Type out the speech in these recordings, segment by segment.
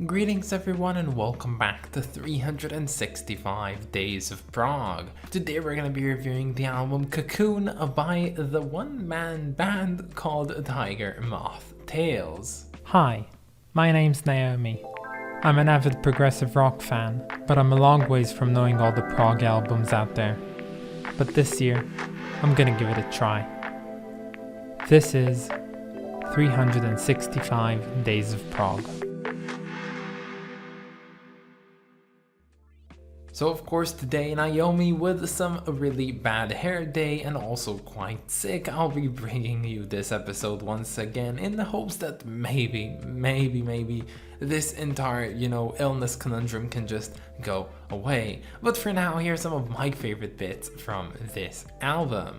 Greetings everyone and welcome back to 365 Days of Prog. Today we're going to be reviewing the album Cocoon by the one-man band called Tiger Moth Tales. Hi, my name's Naomi. I'm an avid progressive rock fan, but I'm a long ways from knowing all the prog albums out there. But this year, I'm gonna give it a try. This is 365 Days of Prog. So of course today Naomi, with some really bad hair day and also quite sick, I'll be bringing you this episode once again in the hopes that maybe this entire, illness conundrum can just go away. But for now, here's some of my favorite bits from this album.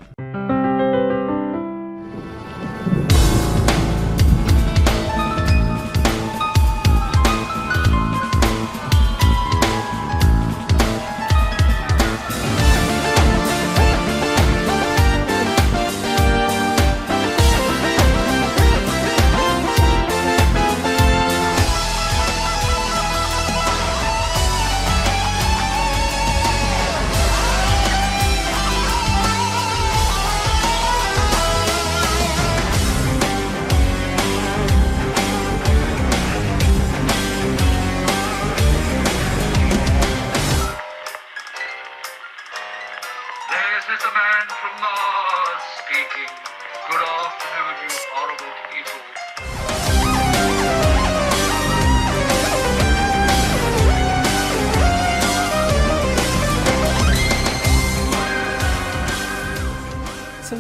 This is the man from Mars speaking. Good afternoon, you horrible people. So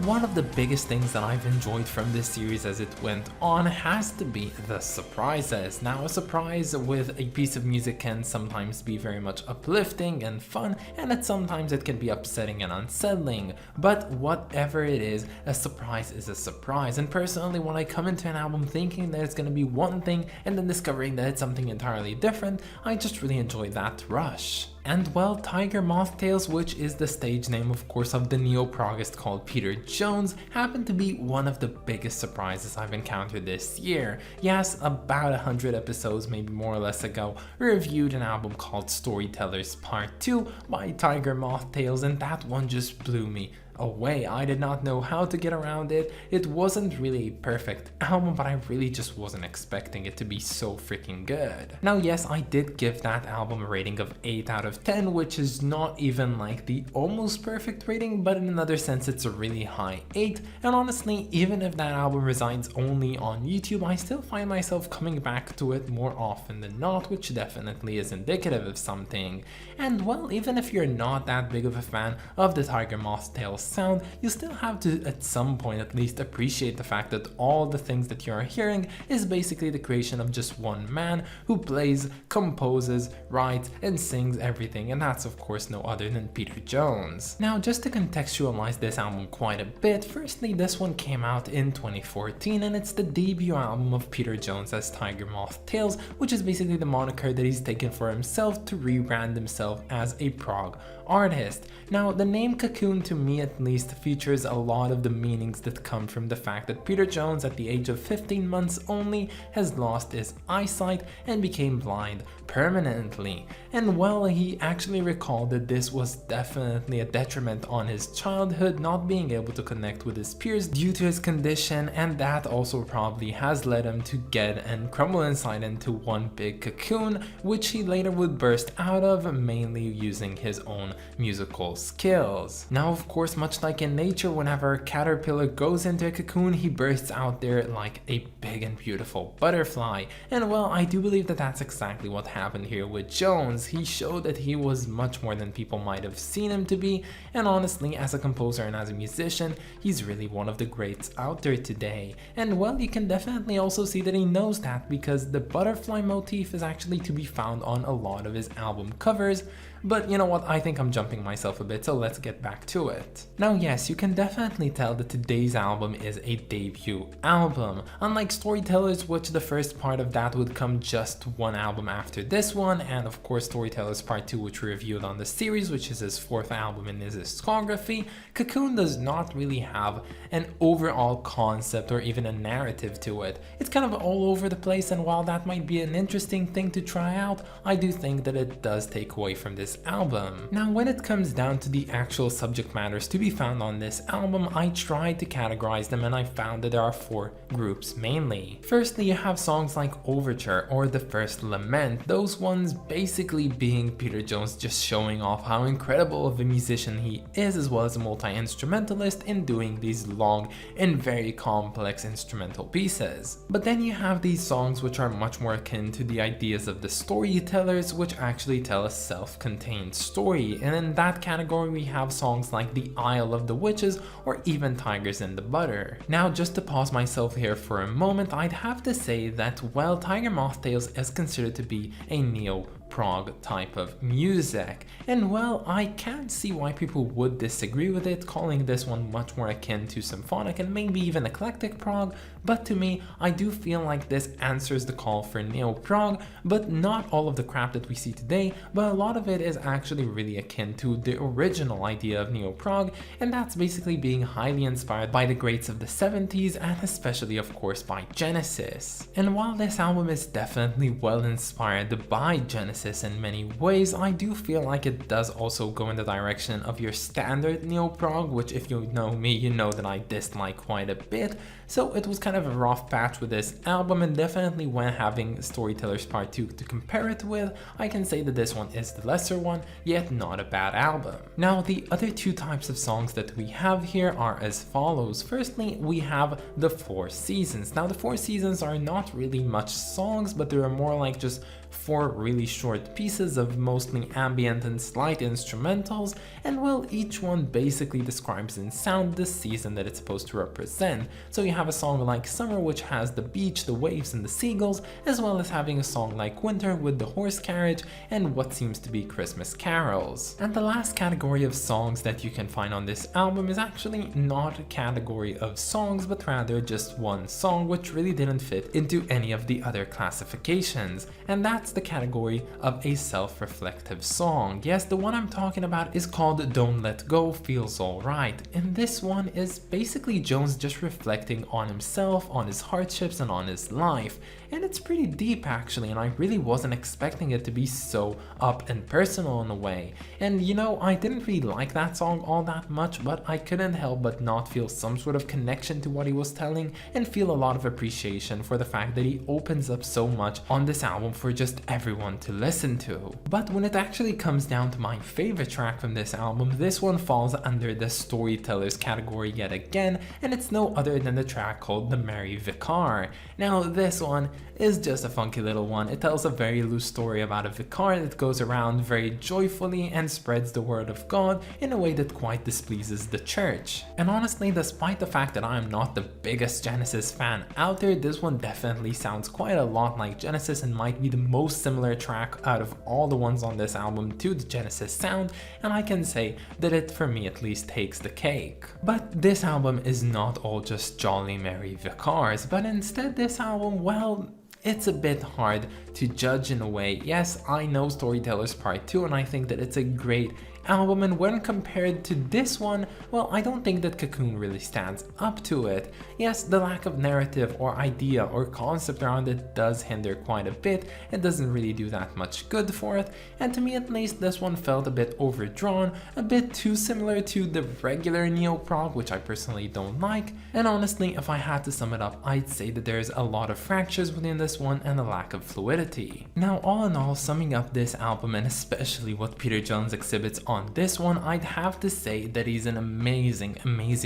one of the biggest things that I've enjoyed from this series as it went on has to be the surprises. Now, a surprise with a piece of music can sometimes be very much uplifting and fun, and sometimes it can be upsetting and unsettling. But whatever it is, a surprise is a surprise. And personally, when I come into an album thinking that it's going to be one thing and then discovering that it's something entirely different, I just really enjoy that rush. And well, Tiger Moth Tales, which is the stage name of course of the neo-progist called Peter Jones, happened to be one of the biggest surprises I've encountered this year. Yes, about 100 episodes, maybe more or less ago, we reviewed an album called Storytellers Part 2 by Tiger Moth Tales, and that one just blew me away. I did not know how to get around it. It wasn't really a perfect album, but I really just wasn't expecting it to be so freaking good. Now yes, I did give that album a rating of 8 out of 10, which is not even like the almost perfect rating, but in another sense it's a really high 8. And honestly, even if that album resides only on YouTube, I still find myself coming back to it more often than not, which definitely is indicative of something. And well, even if you're not that big of a fan of the Tiger Moth Tales sound, you still have to at some point at least appreciate the fact that all the things that you're hearing is basically the creation of just one man who plays, composes, writes, and sings everything, and that's of course no other than Peter Jones. Now, just to contextualize this album quite a bit, firstly, this one came out in 2014 and it's the debut album of Peter Jones as Tiger Moth Tales, which is basically the moniker that he's taken for himself to rebrand himself as a prog artist. Now, the name Cocoon, to me at least, features a lot of the meanings that come from the fact that Peter Jones, at the age of 15 months only, has lost his eyesight and became blind permanently. And well, he actually recalled that this was definitely a detriment on his childhood, not being able to connect with his peers due to his condition, and that also probably has led him to get and crumble inside into one big cocoon, which he later would burst out of, mainly using his own musical skills. Now, of course, much like in nature, whenever a caterpillar goes into a cocoon, he bursts out there like a big and beautiful butterfly. And well, I do believe that that's exactly what happened here with Jones. He showed that he was much more than people might have seen him to be, and honestly, as a composer and as a musician, he's really one of the greats out there today. And well, you can definitely also see that he knows that, because the butterfly motif is actually to be found on a lot of his album covers. But you know what, I think I'm jumping myself a bit, so let's get back to it. Now yes, you can definitely tell that today's album is a debut album. Unlike Storytellers, which the first part of that would come just one album after this one, and of course Storytellers Part 2, which we reviewed on the series, which is his fourth album in his discography, Cocoon does not really have an overall concept or even a narrative to it. It's kind of all over the place, and while that might be an interesting thing to try out, I do think that it does take away from this album. Now when it comes down to the actual subject matters to be found on this album, I tried to categorize them and I found that there are four groups mainly. Firstly, you have songs like Overture or The First Lament, those ones basically being Peter Jones just showing off how incredible of a musician he is, as well as a multi-instrumentalist in doing these long and very complex instrumental pieces. But then you have these songs which are much more akin to the ideas of the storytellers, which actually tell a self-contained story, and in that category we have songs like The Isle of the Witches or even Tigers in the Butter. Now just to pause myself here for a moment, I'd have to say that, well, Tiger Moth Tales is considered to be a neo-prog type of music, and well, I can't see why people would disagree with it, calling this one much more akin to symphonic and maybe even eclectic prog, but to me, I do feel like this answers the call for neo-prog, but not all of the crap that we see today, but a lot of it is actually really akin to the original idea of neo-prog, and that's basically being highly inspired by the greats of the 70s and especially of course by Genesis. And while this album is definitely well inspired by Genesis in many ways, I do feel like it does also go in the direction of your standard neo-prog, which if you know me, you know that I dislike quite a bit. So it was kind of a rough patch with this album, and definitely when having Storytellers Part 2 to compare it with, I can say that this one is the lesser one, yet not a bad album. Now the other two types of songs that we have here are as follows. Firstly, we have the Four Seasons. Now the Four Seasons are not really much songs, but they're more like just four really short pieces of mostly ambient and slight instrumentals, and well, each one basically describes in sound the season that it's supposed to represent. So you have a song like Summer, which has the beach, the waves and the seagulls, as well as having a song like Winter with the horse carriage and what seems to be Christmas carols. And the last category of songs that you can find on this album is actually not a category of songs, but rather just one song which really didn't fit into any of the other classifications, and that's the category of a self-reflective song. Yes, the one I'm talking about is called Don't Let Go Feels Alright, and this one is basically Jones just reflecting on himself, on his hardships and on his life, and it's pretty deep actually, and I really wasn't expecting it to be so up and personal in a way. And you know, I didn't really like that song all that much, but I couldn't help but not feel some sort of connection to what he was telling and feel a lot of appreciation for the fact that he opens up so much on this album for just everyone to listen to. But when it actually comes down to my favorite track from this album, this one falls under the Storytellers category yet again, and it's no other than the track called The Merry Vicar. Now this one is just a funky little one. It tells a very loose story about a vicar that goes around very joyfully and spreads the word of God in a way that quite displeases the church. And honestly, despite the fact that I am not the biggest Genesis fan out there, this one definitely sounds quite a lot like Genesis and might be the most similar track out of all the ones on this album to the Genesis sound, and I can say that it, for me at least, takes the cake. But this album is not all just jolly merry vicars, but instead this album, well, it's a bit hard to judge in a way. Yes, I know Storytellers Part 2 and I think that it's a great album, and when compared to this one, well, I don't think that Cocoon really stands up to it. Yes, the lack of narrative or idea or concept around it does hinder quite a bit. It doesn't really do that much good for it, and to me at least this one felt a bit overdrawn, a bit too similar to the regular neo-prog, which I personally don't like. And honestly, if I had to sum it up, I'd say that there's a lot of fractures within this one and a lack of fluidity. Now, all in all, summing up this album and especially what Peter Jones exhibits on this one, I'd have to say that he's an amazing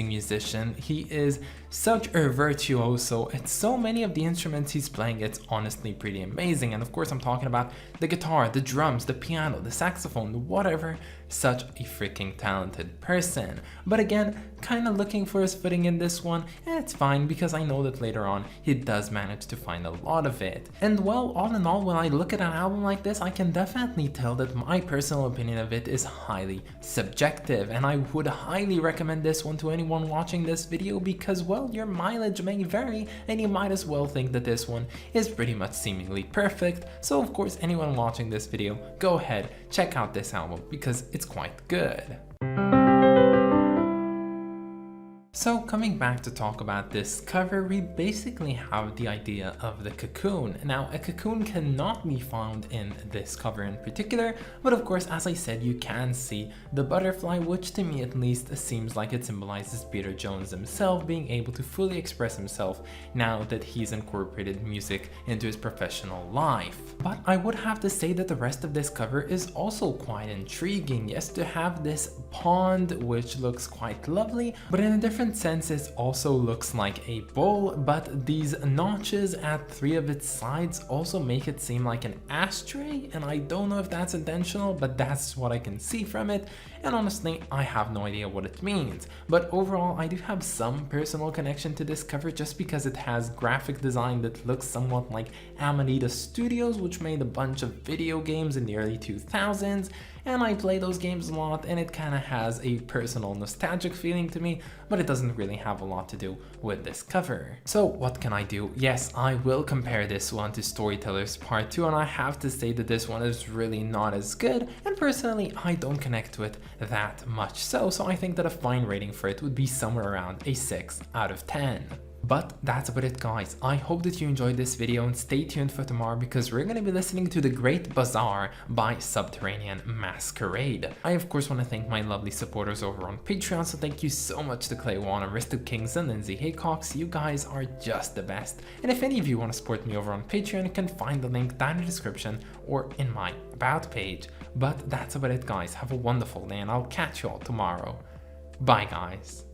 musician. He is such a virtuoso at so many of the instruments he's playing. It's honestly pretty amazing, and of course I'm talking about the guitar, the drums, the piano, the saxophone, the whatever. Such a freaking talented person. But again, kind of looking for his footing in this one, and it's fine because I know that later on he does manage to find a lot of it. And well, all in all, when I look at an album like this, I can definitely tell that my personal opinion of it is highly highly subjective, and I would highly recommend this one to anyone watching this video because, well, your mileage may vary and you might as well think that this one is pretty much seemingly perfect. So of course, anyone watching this video, go ahead, check out this album because it's quite good. So coming back to talk about this cover, we basically have the idea of the cocoon. Now, a cocoon cannot be found in this cover in particular, but of course, as I said, you can see the butterfly, which to me at least seems like it symbolizes Peter Jones himself being able to fully express himself now that he's incorporated music into his professional life. But I would have to say that the rest of this cover is also quite intriguing. Yes, to have this pond, which looks quite lovely, but in a different sense it also looks like a bowl, but these notches at 3 of its sides also make it seem like an ashtray, and I don't know if that's intentional, but that's what I can see from it, and honestly I have no idea what it means. But overall I do have some personal connection to this cover just because it has graphic design that looks somewhat like Amanita Studios, which made a bunch of video games in the early 2000s, and I play those games a lot, and it kind of has a personal nostalgic feeling to me, but it doesn't really have a lot to do with this cover. So what can I do? Yes, I will compare this one to Storytellers Part 2, and I have to say that this one is really not as good, and personally I don't connect to it that much so I think that a fine rating for it would be somewhere around a 6 out of 10. But that's about it, guys. I hope that you enjoyed this video, and stay tuned for tomorrow because we're going to be listening to The Great Bazaar by Subterranean Masquerade. I of course want to thank my lovely supporters over on Patreon, so thank you so much to Clay Wan, Aristo Kings, and Lindsay Haycox. You guys are just the best. And if any of you want to support me over on Patreon, you can find the link down in the description or in my about page. But that's about it, guys. Have a wonderful day, and I'll catch you all tomorrow. Bye, guys.